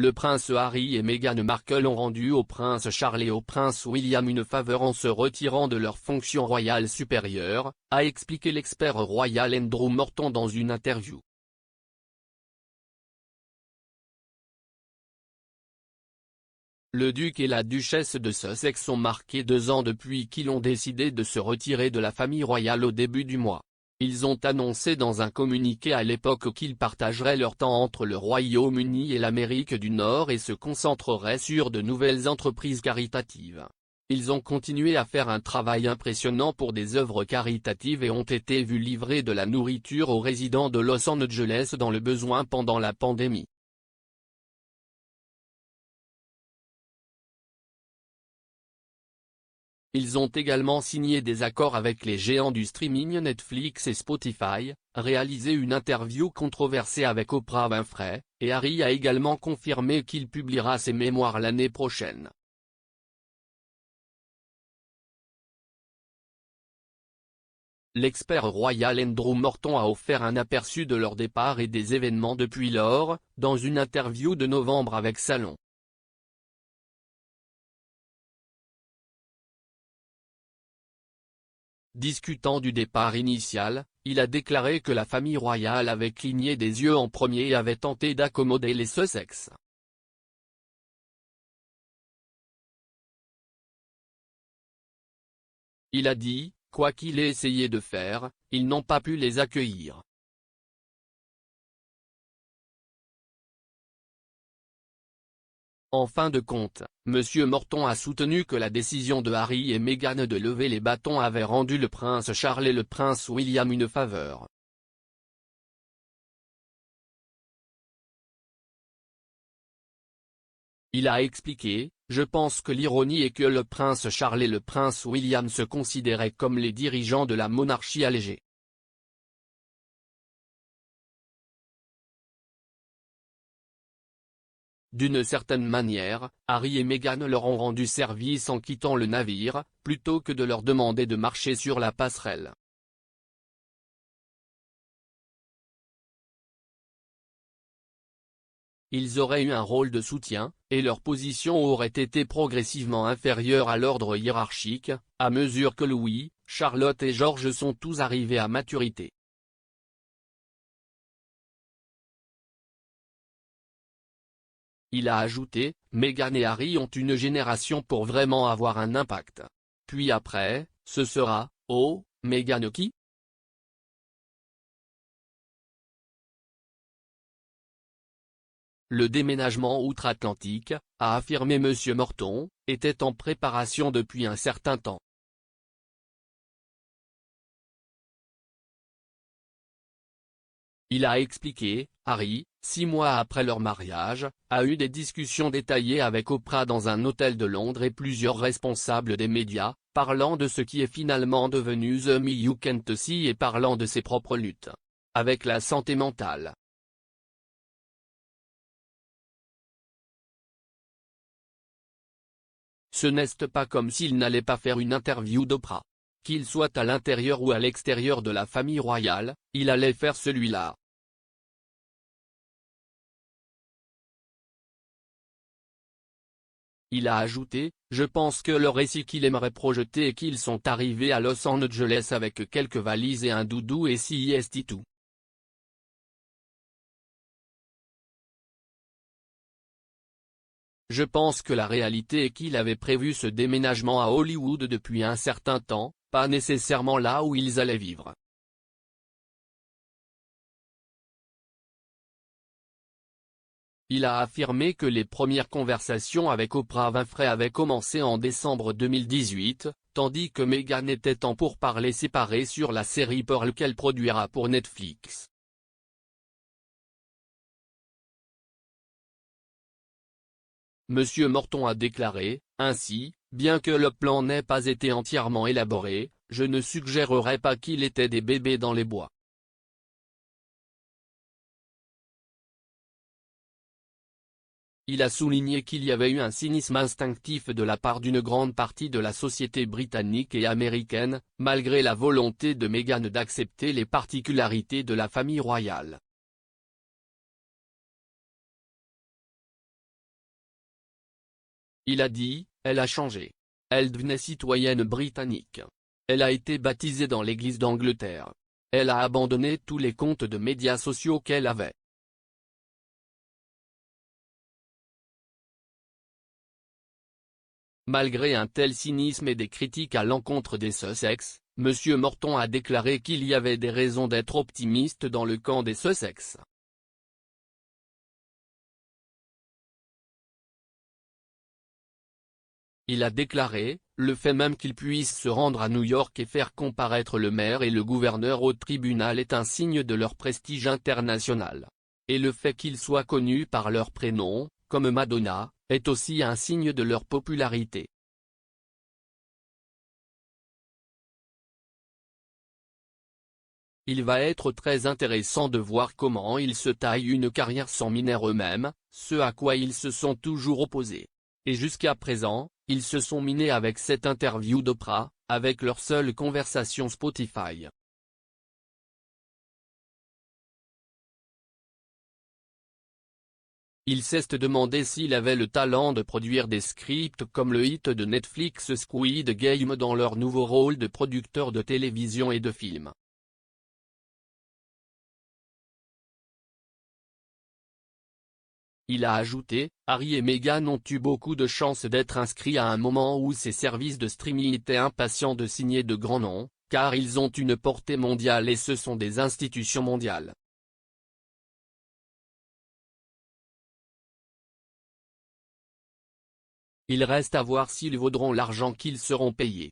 le prince Harry et Meghan Markle ont rendu au prince Charles et au prince William une faveur en se retirant de leurs fonctions royales supérieures, a expliqué l'expert royal Andrew Morton dans une interview. Le duc et la duchesse de Sussex ont marqué 2 ans depuis qu'ils ont décidé de se retirer de la famille royale au début du mois. Ils ont annoncé dans un communiqué à l'époque qu'ils partageraient leur temps entre le Royaume-Uni et l'Amérique du Nord et se concentreraient sur de nouvelles entreprises caritatives. Ils ont continué à faire un travail impressionnant pour des œuvres caritatives et ont été vus livrer de la nourriture aux résidents de Los Angeles dans le besoin pendant la pandémie. Ils ont également signé des accords avec les géants du streaming Netflix et Spotify, réalisé une interview controversée avec Oprah Winfrey, et Harry a également confirmé qu'il publiera ses mémoires l'année prochaine. L'expert royal Andrew Morton a offert un aperçu de leur départ et des événements depuis lors, dans une interview de novembre avec Salon. Discutant du départ initial, il a déclaré que la famille royale avait cligné des yeux en premier et avait tenté d'accommoder les Sussex. Il a dit, quoi qu'il ait essayé de faire, ils n'ont pas pu les accueillir. En fin de compte, M. Morton a soutenu que la décision de Harry et Meghan de lever les bâtons avait rendu le prince Charles et le prince William une faveur. Il a expliqué, « Je pense que l'ironie est que le prince Charles et le prince William se considéraient comme les dirigeants de la monarchie allégée. D'une certaine manière, Harry et Meghan leur ont rendu service en quittant le navire, plutôt que de leur demander de marcher sur la passerelle. » Ils auraient eu un rôle de soutien, et leur position aurait été progressivement inférieure à l'ordre hiérarchique, à mesure que Louis, Charlotte et George sont tous arrivés à maturité. Il a ajouté, Meghan et Harry ont une génération pour vraiment avoir un impact. Puis après, ce sera, oh, Meghan qui ? Le déménagement outre-Atlantique, a affirmé M. Morton, était en préparation depuis un certain temps. Il a expliqué, Harry, 6 mois après leur mariage, a eu des discussions détaillées avec Oprah dans un hôtel de Londres et plusieurs responsables des médias, parlant de ce qui est finalement devenu The Me You Can't See et parlant de ses propres luttes avec la santé mentale. Ce n'est pas comme s'il n'allait pas faire une interview d'Oprah. Qu'il soit à l'intérieur ou à l'extérieur de la famille royale, il allait faire celui-là. Il a ajouté, je pense que le récit qu'il aimerait projeter est qu'ils sont arrivés à Los Angeles avec quelques valises et un doudou et c'est tout. Je pense que la réalité est qu'il avait prévu ce déménagement à Hollywood depuis un certain temps, pas nécessairement là où ils allaient vivre. Il a affirmé que les premières conversations avec Oprah Winfrey avaient commencé en décembre 2018, tandis que Meghan était en pourparlers séparés sur la série Pearl qu'elle produira pour Netflix. M. Morton a déclaré, ainsi, bien que le plan n'ait pas été entièrement élaboré, je ne suggérerais pas qu'il était des bébés dans les bois. Il a souligné qu'il y avait eu un cynisme instinctif de la part d'une grande partie de la société britannique et américaine, malgré la volonté de Meghan d'accepter les particularités de la famille royale. Il a dit, elle a changé. Elle devenait citoyenne britannique. Elle a été baptisée dans l'Église d'Angleterre. Elle a abandonné tous les comptes de médias sociaux qu'elle avait. Malgré un tel cynisme et des critiques à l'encontre des Sussex, M. Morton a déclaré qu'il y avait des raisons d'être optimiste dans le camp des Sussex. Il a déclaré, le fait même qu'ils puissent se rendre à New York et faire comparaître le maire et le gouverneur au tribunal est un signe de leur prestige international. Et le fait qu'ils soient connus par leur prénom, comme Madonna, est aussi un signe de leur popularité. Il va être très intéressant de voir comment ils se taillent une carrière sans miner eux-mêmes, ce à quoi ils se sont toujours opposés. Et jusqu'à présent, ils se sont minés avec cette interview d'Oprah, avec leur seule conversation Spotify. Il s'est demandé s'il avait le talent de produire des scripts comme le hit de Netflix Squid Game dans leur nouveau rôle de producteur de télévision et de films. Il a ajouté, Harry et Meghan ont eu beaucoup de chance d'être inscrits à un moment où ces services de streaming étaient impatients de signer de grands noms, car ils ont une portée mondiale et ce sont des institutions mondiales. Il reste à voir s'ils vaudront l'argent qu'ils seront payés.